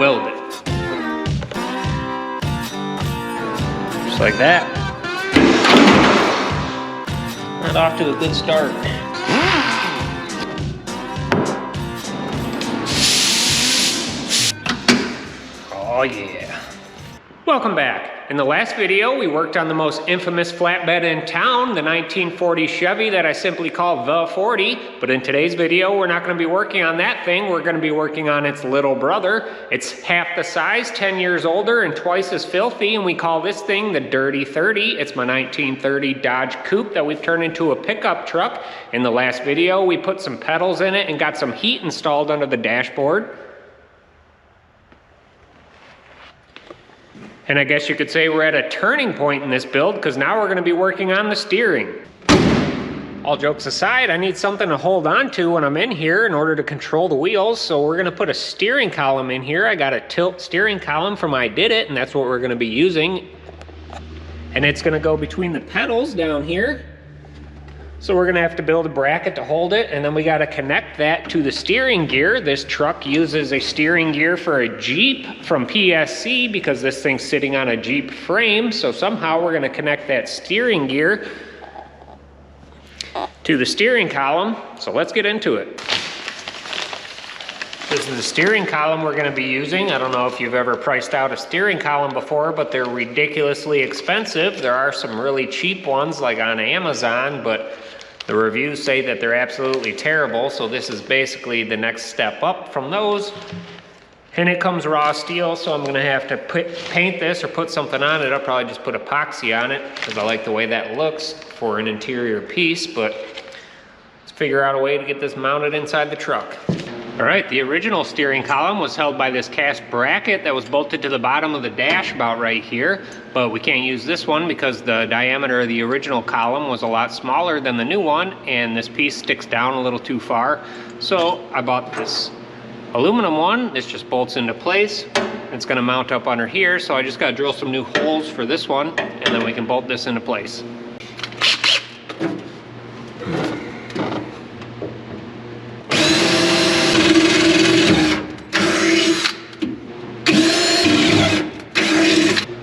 weld it. Just like that. And off to a good start. Oh yeah. Welcome back. In the last video, we worked on the most infamous flatbed in town, the 1940 Chevy that I simply call the 40. But in today's video, we're not going to be working on that thing. We're going to be working on its little brother. It's half the size, 10 years older, and twice as filthy, and we call this thing the Dirty 30. It's my 1930 Dodge Coupe that we've turned into a pickup truck. In the last video, we put some pedals in it and got some heat installed under the dashboard. And I guess you could say we're at a turning point in this build because now we're going to be working on the steering. All jokes aside, I need something to hold on to when I'm in here in order to control the wheels. So we're going to put a steering column in here. I got a tilt steering column from Ididit, and that's what we're going to be using. And it's going to go between the pedals down here. So we're going to have to build a bracket to hold it, and then we got to connect that to the steering gear. This truck uses a steering gear for a Jeep from PSC because this thing's sitting on a Jeep frame. So somehow we're going to connect that steering gear to the steering column. So let's get into it. This is the steering column we're going to be using. I don't know if you've ever priced out a steering column before, but they're ridiculously expensive. There are some really cheap ones like on Amazon, but the reviews say that they're absolutely terrible. So this is basically the next step up from those. And it comes raw steel, so I'm going to have to paint this or put something on it. I'll probably just put epoxy on it because I like the way that looks for an interior piece, but let's figure out a way to get this mounted inside the truck. All right, the original steering column was held by this cast bracket that was bolted to the bottom of the dash about right here, but we can't use this one because the diameter of the original column was a lot smaller than the new one, and this piece sticks down a little too far. So I bought this aluminum one. This just bolts into place. It's gonna mount up under here, so I just gotta drill some new holes for this one, and then we can bolt this into place.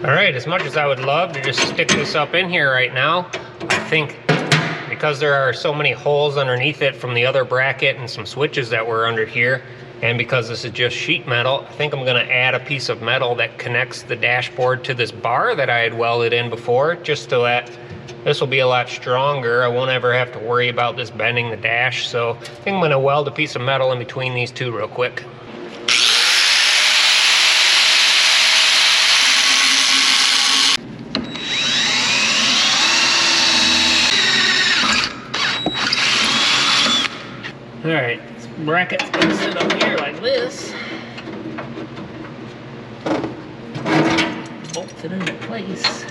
Alright, as much as I would love to just stick this up in here right now, I think because there are so many holes underneath it from the other bracket and some switches that were under here, and because this is just sheet metal, I think I'm going to add a piece of metal that connects the dashboard to this bar that I had welded in before, just so that this will be a lot stronger. I won't ever have to worry about this bending the dash, so I think I'm going to weld a piece of metal in between these two real quick. Alright, this bracket's gonna sit up here like this. Bolt it into place.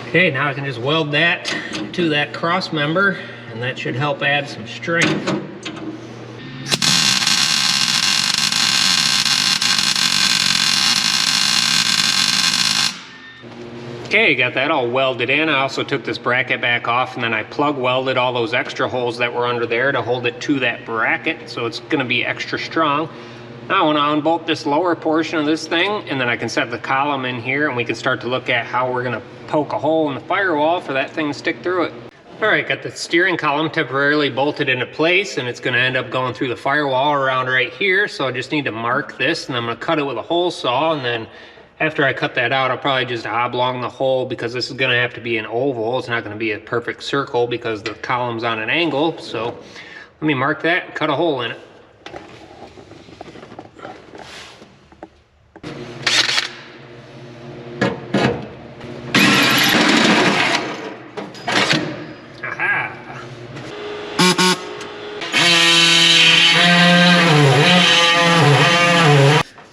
Okay, now I can just weld that to that cross member, and that should help add some strength. Okay, got that all welded in. I also took this bracket back off, and then I plug welded all those extra holes that were under there to hold it to that bracket, so it's going to be extra strong. Now I want to unbolt this lower portion of this thing, and then I can set the column in here, and we can start to look at how we're going to poke a hole in the firewall for that thing to stick through it. Alright, got the steering column temporarily bolted into place, and it's going to end up going through the firewall around right here, so I just need to mark this, and I'm going to cut it with a hole saw, and then after I cut that out, I'll probably just oblong the hole because this is going to have to be an oval. It's not going to be a perfect circle because the column's on an angle. So let me mark that and cut a hole in it.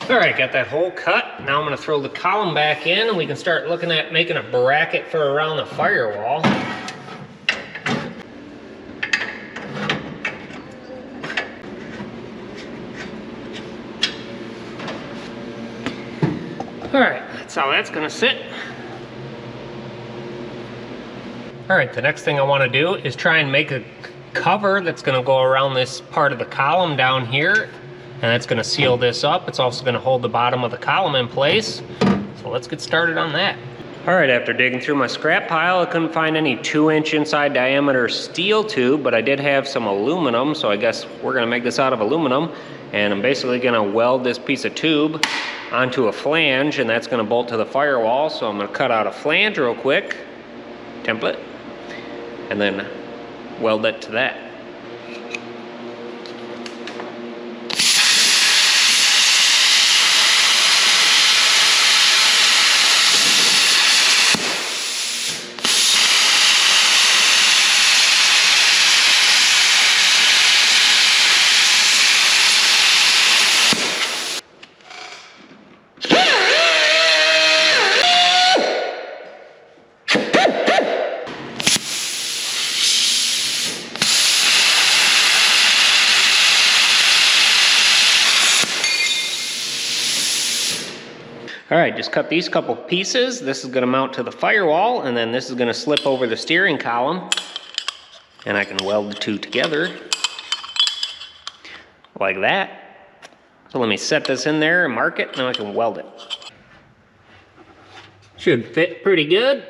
Alright, got that hole cut. Now I'm going to throw the column back in, and we can start looking at making a bracket for around the firewall. Alright, that's how that's going to sit. Alright, the next thing I want to do is try and make a cover that's going to go around this part of the column down here, and that's going to seal this up. It's also going to hold the bottom of the column in place. So let's get started on that. All right, after digging through my scrap pile, I couldn't find any 2-inch inside diameter steel tube, but I did have some aluminum, so I guess we're going to make this out of aluminum. And I'm basically going to weld this piece of tube onto a flange, and that's going to bolt to the firewall. So I'm going to cut out a flange real quick, template, and then weld it to that. All right, just cut these couple pieces. This is going to mount to the firewall, and then this is going to slip over the steering column, and I can weld the two together like that. So let me set this in there and mark it, and then I can weld it. Should fit pretty good.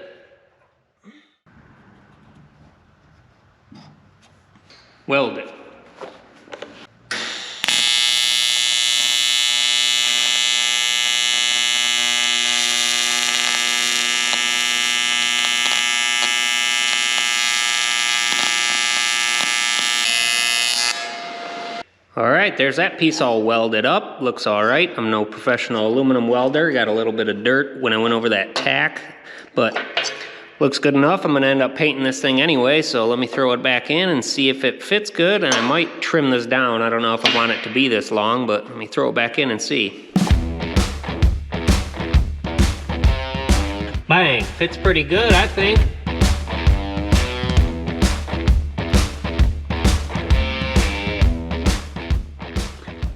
Weld it. All right, there's that piece all welded up. Looks all right. I'm no professional aluminum welder. Got a little bit of dirt when I went over that tack, but looks good enough. I'm gonna end up painting this thing anyway, so let me throw it back in and see if it fits good, and I might trim this down. I don't know if I want it to be this long, but let me throw it back in and see. Bang, fits pretty good, I think.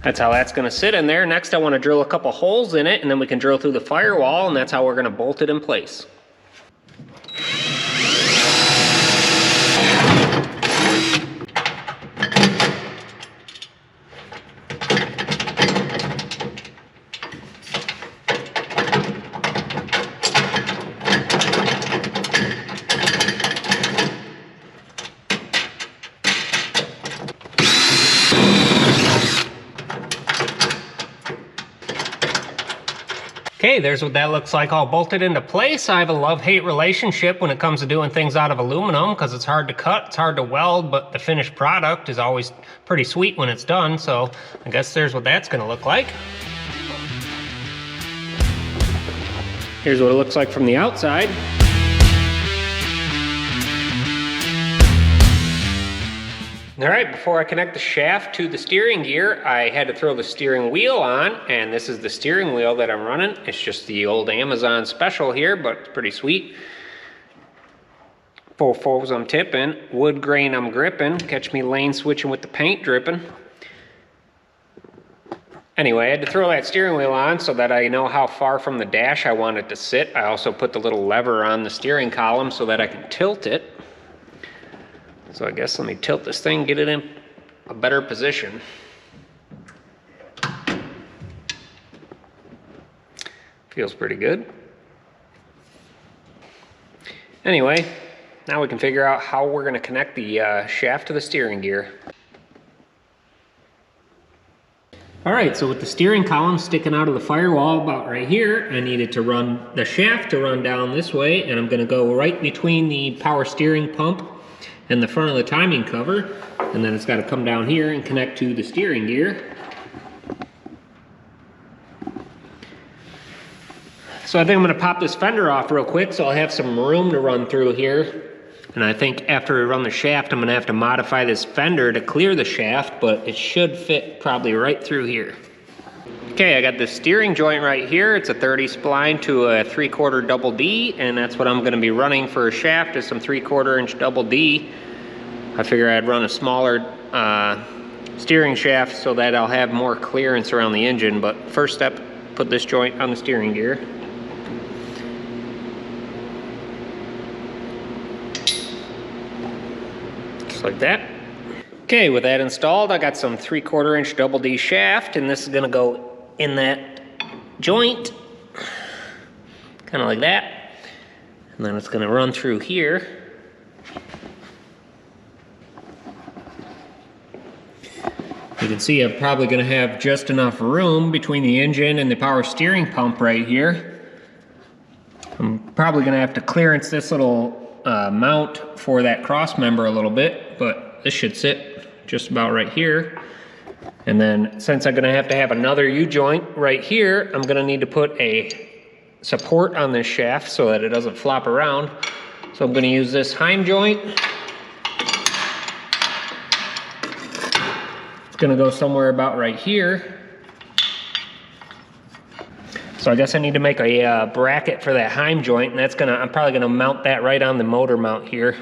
That's how that's going to sit in there. Next, I want to drill a couple holes in it, and then we can drill through the firewall, and that's how we're going to bolt it in place. Okay, there's what that looks like all bolted into place. I have a love-hate relationship when it comes to doing things out of aluminum because it's hard to cut, it's hard to weld, but the finished product is always pretty sweet when it's done. So I guess there's what that's going to look like. Here's what it looks like from the outside. All right, before I connect the shaft to the steering gear, I had to throw the steering wheel on, and this is the steering wheel that I'm running. It's just the old Amazon special here, but it's pretty sweet. Full foes I'm tipping, wood grain I'm gripping, catch me lane switching with the paint dripping. Anyway, I had to throw that steering wheel on so that I know how far from the dash I want it to sit. I also put the little lever on the steering column so that I can tilt it. So I guess let me tilt this thing, get it in a better position. Feels pretty good. Anyway, now we can figure out how we're going to connect the shaft to the steering gear. All right, so with the steering column sticking out of the firewall about right here, I needed to run the shaft to run down this way, and I'm going to go right between the power steering pump and the front of the timing cover, and then it's got to come down here and connect to the steering gear. So I think I'm going to pop this fender off real quick so I'll have some room to run through here. And I think after I run the shaft, I'm going to have to modify this fender to clear the shaft, but it should fit probably right through here. Okay, I got this steering joint right here. It's a 30 spline to a 3/4 double D, and that's what I'm going to be running for a shaft, is some 3/4 inch double D. I figure I'd run a smaller steering shaft so that I'll have more clearance around the engine, but first step, put this joint on the steering gear. Just like that. Okay, with that installed, I got some 3/4 inch double D shaft, and this is gonna go in that joint, kind of like that. And then it's gonna run through here. You can see I'm probably gonna have just enough room between the engine and the power steering pump right here. I'm probably gonna have to clearance this little mount for that cross member a little bit, but this should sit just about right here. And then since I'm gonna have to have another U-joint right here, I'm gonna need to put a support on this shaft so that it doesn't flop around. So I'm gonna use this Heim joint. It's gonna go somewhere about right here. So I guess I need to make a bracket for that Heim joint, and I'm probably gonna mount that right on the motor mount here.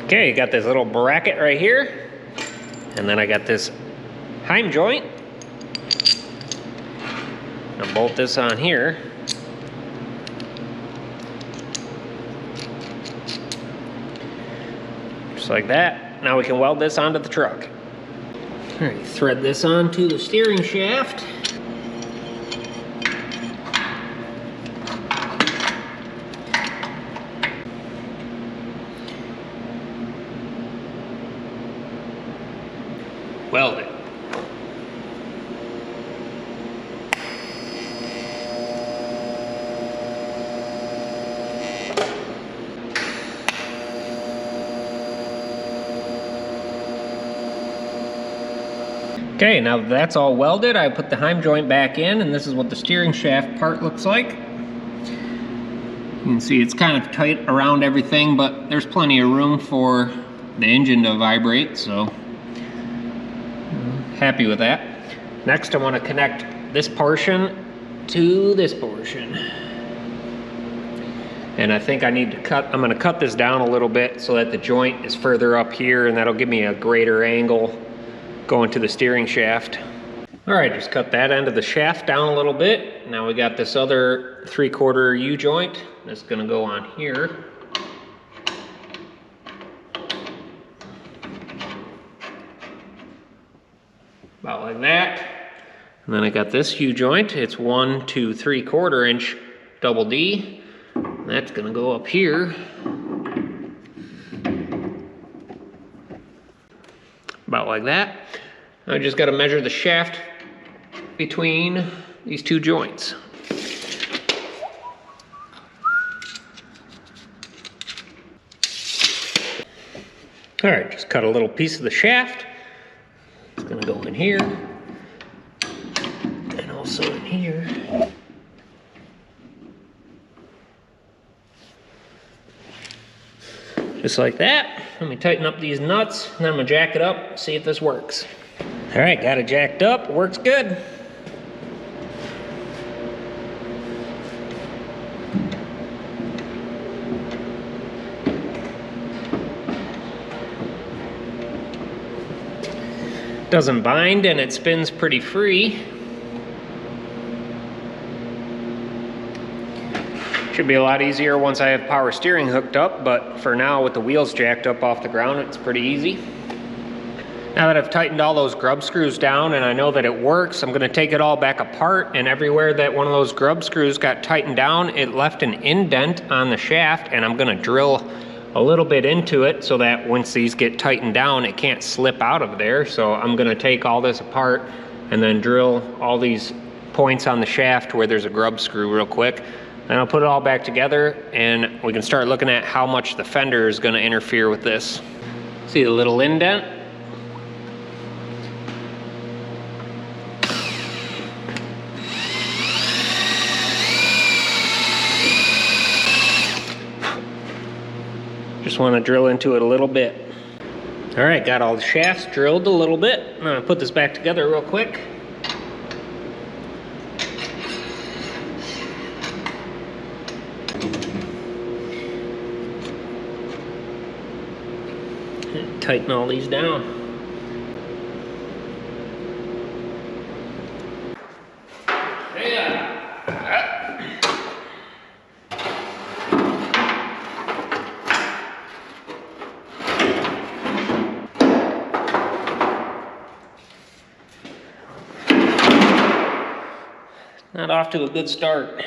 Okay, got this little bracket right here, and then I got this Heim joint. I'll bolt this on here. Just like that. Now we can weld this onto the truck. All right, thread this onto the steering shaft. Weld it. Okay, now that that's all welded, I put the Heim joint back in, and this is what the steering shaft part looks like. You can see it's kind of tight around everything, but there's plenty of room for the engine to vibrate, so happy with that. Next, I want to connect this portion to this portion. And I think I'm going to cut this down a little bit so that the joint is further up here, and that'll give me a greater angle going to the steering shaft. All right, just cut that end of the shaft down a little bit. Now we got this other 3/4 U-joint. That's going to go on here. About like that. And then I got this U-joint. It's 1 to 3/4 inch double D. That's gonna go up here. About like that. I just gotta measure the shaft between these two joints. All right, just cut a little piece of the shaft. It's gonna go in here, and also in here. Just like that. Let me tighten up these nuts, and then I'm gonna jack it up, see if this works. All right, got it jacked up, works good. Doesn't bind, and it spins pretty free. Should be a lot easier once I have power steering hooked up, but for now with the wheels jacked up off the ground, it's pretty easy. Now that I've tightened all those grub screws down and I know that it works, I'm gonna take it all back apart, and everywhere that one of those grub screws got tightened down, it left an indent on the shaft, and I'm gonna drill a little bit into it so that once these get tightened down, it can't slip out of there. So I'm gonna take all this apart and then drill all these points on the shaft where there's a grub screw real quick. Then I'll put it all back together, and we can start looking at how much the fender is gonna interfere with this. See the little indent? want to drill into it a little bit. All right, got all the shafts drilled a little bit. I'm gonna put this back together real quick. Tighten all these down. Not off to a good start.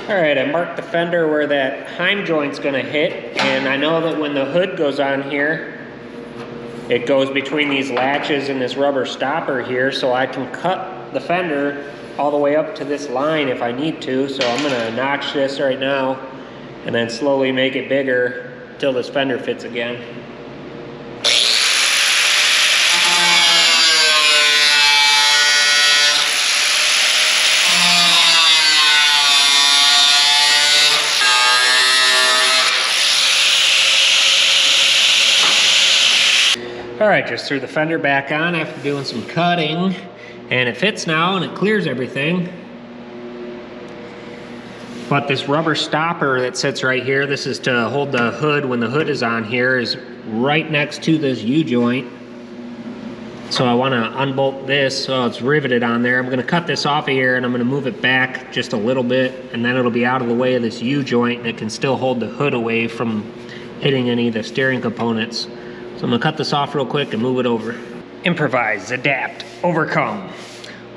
All right, I marked the fender where that heim joint's gonna hit, and I know that when the hood goes on here, it goes between these latches and this rubber stopper here, so I can cut the fender all the way up to this line if I need to. So I'm gonna notch this right now and then slowly make it bigger till this fender fits again. All right, just threw the fender back on after doing some cutting, and it fits now and it clears everything. But this rubber stopper that sits right here, this is to hold the hood when the hood is on here, is right next to this U-joint. So I want to unbolt this so it's riveted on there. I'm going to cut this off of here and I'm going to move it back just a little bit, and then it'll be out of the way of this U-joint and it can still hold the hood away from hitting any of the steering components. So I'm gonna cut this off real quick and move it over. Improvise, adapt, overcome,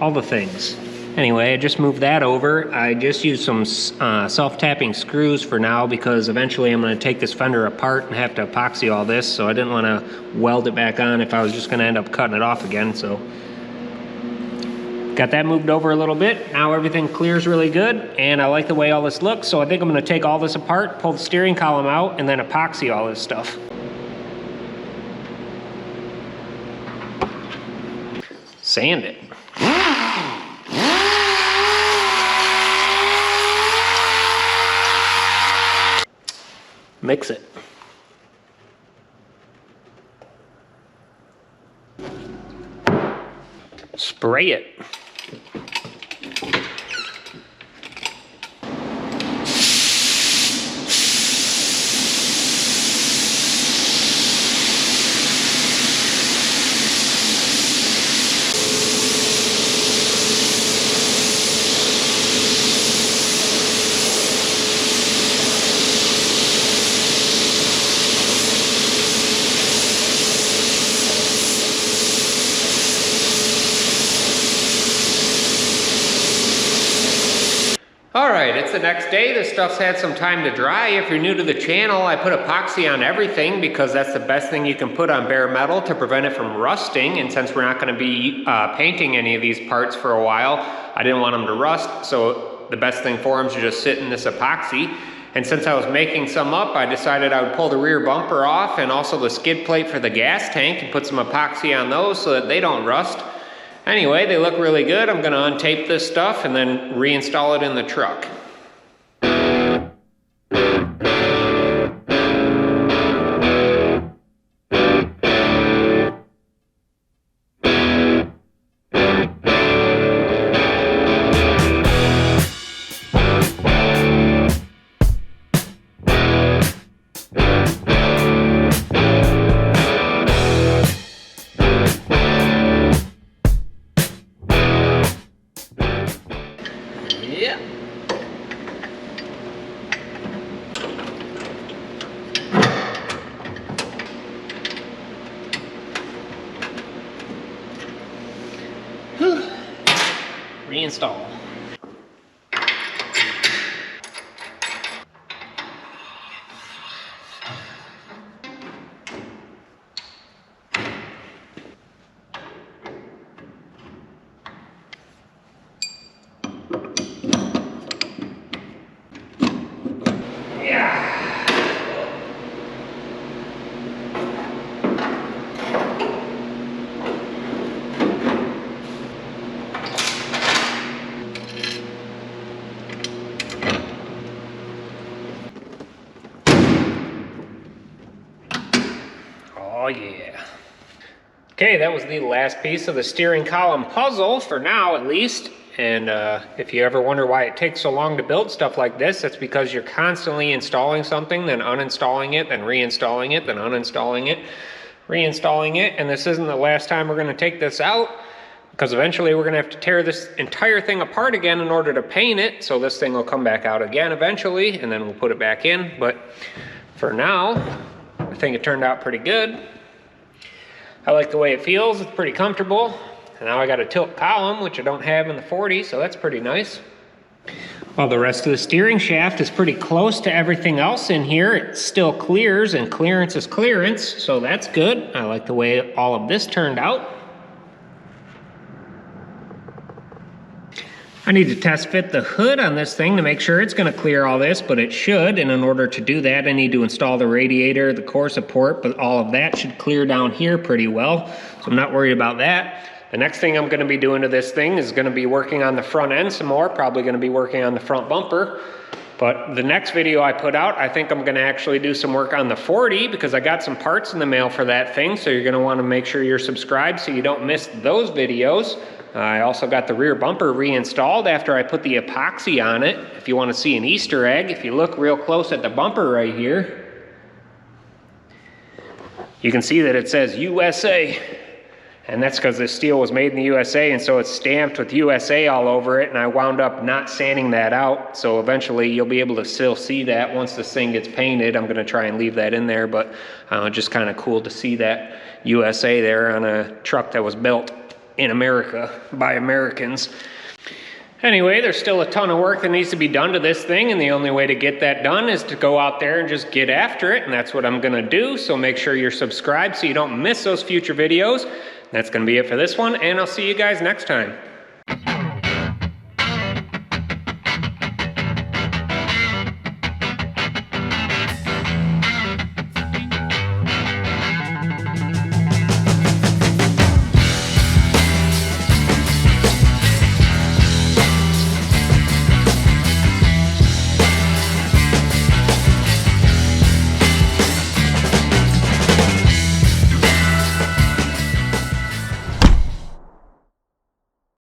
all the things. Anyway, I just moved that over. I just used some self-tapping screws for now because eventually I'm gonna take this fender apart and have to epoxy all this, so I didn't wanna weld it back on if I was just gonna end up cutting it off again, so. Got that moved over a little bit. Now everything clears really good, and I like the way all this looks, so I think I'm gonna take all this apart, pull the steering column out, and then epoxy all this stuff. Sand it. Mix it. Spray it. All right, it's the next day. This stuff's had some time to dry. If you're new to the channel, I put epoxy on everything because that's the best thing you can put on bare metal to prevent it from rusting. And since we're not gonna be painting any of these parts for a while, I didn't want them to rust. So the best thing for them is to just sit in this epoxy. And since I was making some up, I decided I would pull the rear bumper off and also the skid plate for the gas tank and put some epoxy on those so that they don't rust. Anyway, they look really good. I'm gonna untape this stuff and then reinstall it in the truck. Reinstall. Okay, that was the last piece of the steering column puzzle, for now at least. And if you ever wonder why it takes so long to build stuff like this, it's because you're constantly installing something, then uninstalling it, then reinstalling it, then uninstalling it, reinstalling it. And this isn't the last time we're going to take this out, because eventually we're going to have to tear this entire thing apart again in order to paint it. So this thing will come back out again eventually, and then we'll put it back in. But for now, I think it turned out pretty good. I like the way it feels. It's pretty comfortable. And now I got a tilt column, which I don't have in the 40, so that's pretty nice. While the rest of the steering shaft is pretty close to everything else in here, it still clears, and clearance is clearance, so that's good. I like the way all of this turned out. I need to test fit the hood on this thing to make sure it's going to clear all this, but it should. And in order to do that, I need to install the radiator, the core support, but all of that should clear down here pretty well. So I'm not worried about that. The next thing I'm going to be doing to this thing is going to be working on the front end some more, probably going to be working on the front bumper. But the next video I put out, I think I'm going to actually do some work on the 40, because I got some parts in the mail for that thing. So you're going to want to make sure you're subscribed so you don't miss those videos. I also got the rear bumper reinstalled after I put the epoxy on it. If you want to see an Easter egg, if you look real close at the bumper right here, you can see that it says USA. And that's because this steel was made in the USA, and so it's stamped with USA all over it, and I wound up not sanding that out. So eventually you'll be able to still see that once this thing gets painted. I'm going to try and leave that in there, but just kind of cool to see that USA there on a truck that was built in America by Americans. Anyway, there's still a ton of work that needs to be done to this thing, and the only way to get that done is to go out there and just get after it, and that's what I'm gonna do. So make sure you're subscribed so you don't miss those future videos. That's gonna be it for this one, and I'll see you guys next time.